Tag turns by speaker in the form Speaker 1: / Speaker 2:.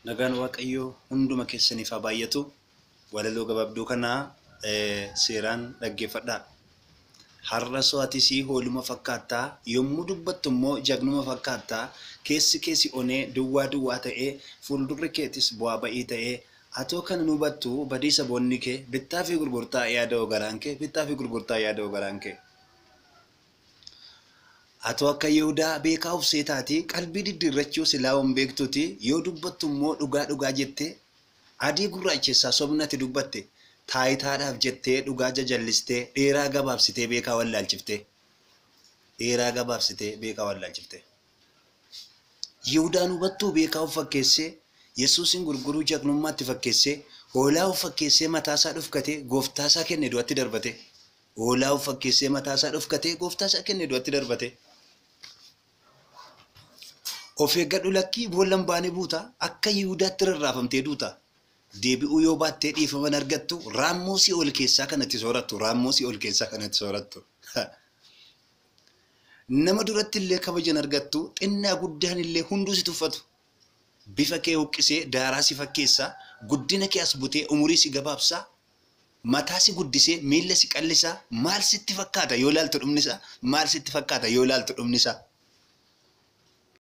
Speaker 1: Nagaan Waaqayyoo hunduma keessaniif haa baay'atu. Walaloo gabaabduu kanaa seeraan dhaggeeffadhaa. Har'a so'atis hooluma fakkaattaa, yommuu dubbattu immoo jagnuma fakkaattaa, keessi onee duwwaa ta'ee, fuuldurri keetis bu'aa ba'ii ta'ee, atoo kan nu hubattu badiisa boonni kee, bittaa fi gurgurtaa yaada garaan kee, bittaa fi gurgurtaa yaada garaan kee. Atoo akka Yihudaa beekaa of seetaati, qalbii diddiirrachuu silaa waan beektuuti, yoo dubbattu immoo dhugaa jettee, adii gurraachessaa sobnatti dubbatte, taayitaadhaaf jettee dhugaa jajallistee, dheeraa gabaabsitee beekaa wallaalchiftee. Dheeraa gabaabsitee beekaa wallaalchiftee. Yihudaan hubattuu beekaa of fakkeessee, Yesuusin gurguruu jagnummaatti fakkeessee, hoolaa of fakkeessee mataasaa dhufkatee, gooftaasaa kenne du'atti darbate. Hoolaa of fakkeessee mataasaa dhufkatee, gooftaasaa kenne du'atti darbate. Of eeggadhu lakkii boollan baanee buuta, akka Yihudaatti rarraafamtee duuta. Deebi'uu yoo baattee dhiifaman argattu, raammoo si ol keessaa kanatti soorattu, raammoo si ol keessaa kanatti soorattu. Nama duratti illee kabajan argattu, xinnaa guddaan illee hunduu si tuffatu. Bifa kee huqqisee daaraa si fakkeessaa, guddina kee as butee umurii si gabaabsaa, mataa si guddisee miilla si qallisaa, maal sitti fakkaata yoo ilaaltu dhumnisaa? Maal sitti fakkaata yoo ilaaltu dhumnisaa?